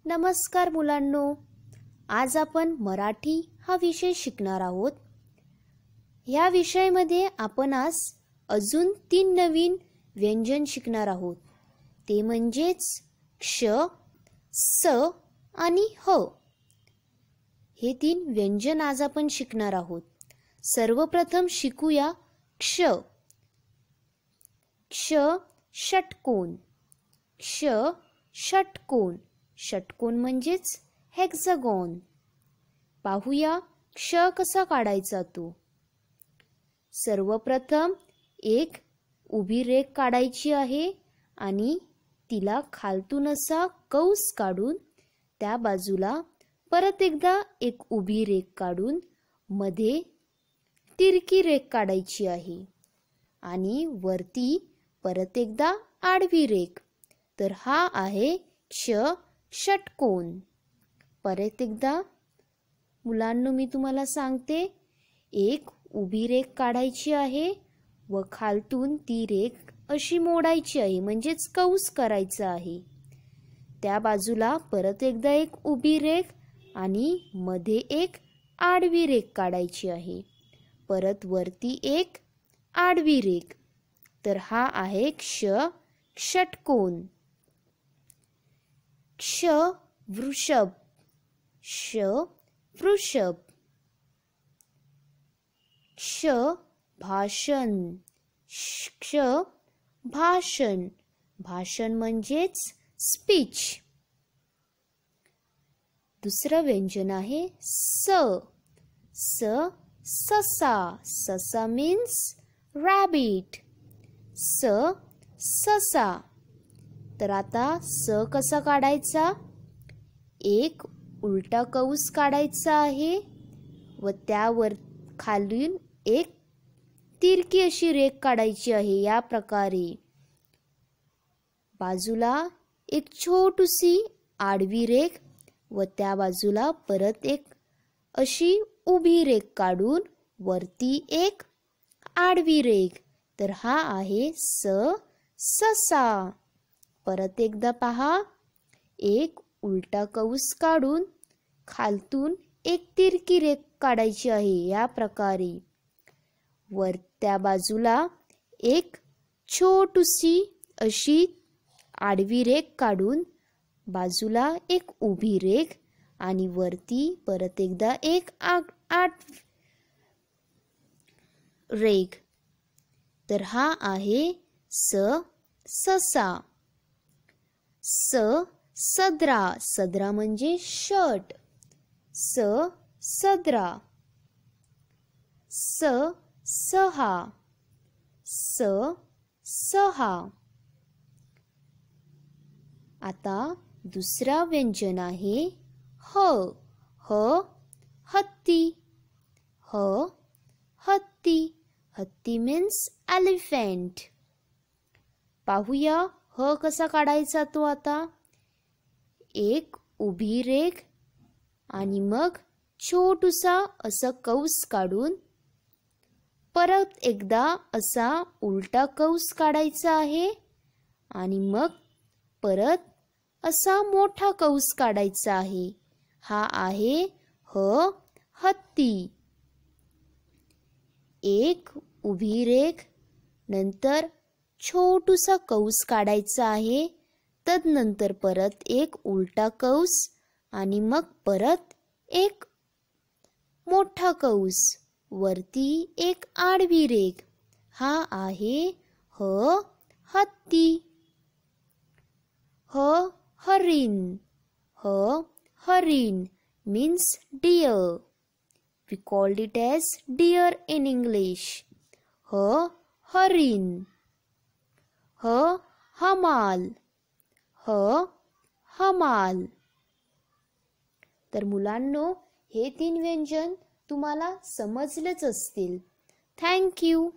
नमस्कार मुलांनो, आज आपण मराठी हा विषय शिकणार आहोत. या विषयामध्ये आपण आज अजून 3 नवीन व्यंजन शिकणार आहोत. ते म्हणजेच क्ष, स आणि ह. हे 3 व्यंजन आज आपण शिकणार आहोत. सर्वप्रथम शिकूया क्ष. क्ष षटकोन. क्ष षटकोन. षटकोन म्हणजेच हेक्सागॉन. पाहूया क्ष कसा काढायचा तो. सर्वप्रथम एक उभी रेघ काढायची आहे आणि तिला खालतून असा कंस काढून त्या बाजूला परत एकदा एक उभी रेघ काढून मध्ये तिरकी रेघ काढायची आहे आणि वरती परत एकदा आडवी रेघ. तर हा आहे क्ष षटकोन. परत एकदा मुलांनो मी तुम्हाला सांगते. एक उभी रेघ काढायची आहे व खालतून ती रेघ अशी मोडायची आहे, म्हणजेच कंस करायचा आहे. त्या बाजूला परत एकदा एक उभी रेघ आणि मध्ये एक आडवी रेघ काढायची आहे. परत वरती एक आडवी रेघ. तर हा आहे क्ष षटकोन. क्ष वृषभ. क्ष वृषभ. क्ष भाषण. क्ष भाषण. भाषण म्हणजेच स्पीच. दुसरं व्यंजन आहे स. स ससा. ससा मीन्स रॅबिट. स ससा. तर आता स कसा काढायचा. एक उलटा कंस काढायचा आहे व त्यावर खालून एक तिरकी अशी रेघ काढायची आहे. या प्रकारे बाजूला एक छोटीशी आडवी रेघ व त्या बाजूला परत एक अशी उभी रेघ काढून वरती एक आडवी रेघ. तर हा आहे स ससा. परत एकदा पहा. एक उलटा कंस काढून खालतून एक तिरकी रेघ काढायची आहे. या प्रकारे वर त्या बाजूला एक छोटीशी अशी आडवी रेघ काढून बाजूला एक उभी रेघ आणि वरती परत एकदा एक आठ रेघ. तर हा आहे स ससा. स सदरा. सदरा म्हणजे शर्ट. स सदरा. स सहा. स सहा. आता दुसरा व्यंजन आहे ह. ह हत्ती. ह हत्ती. हत्ती मीन्स एलिफंट. पाहूया ह कसा काढायचा तो आता. एक उभी रेघ आणि मग छोटूसा असा कंस काढून परत एकदा असा उलटा कंस काढायचा आहे आणि मग परत असा मोठा कंस काढायचा आहे. हा आहे ह हत्ती. एक उभी रेघ नंतर छोटूसा कंस काढायचा आहे. तदनंतर परत एक उलटा कंस आणि मग परत एक मोठा कंस. वरती एक आडवी रेघ. हा आहे ह हत्ती. ह हरिण. ह हरिण means deer. We called it as deer in English. ह हरिण. ह हमाल. ह हमाल. तर मुलांनो हे 3 व्यंजन तुम्हाला समजलेच असतील. Thank you.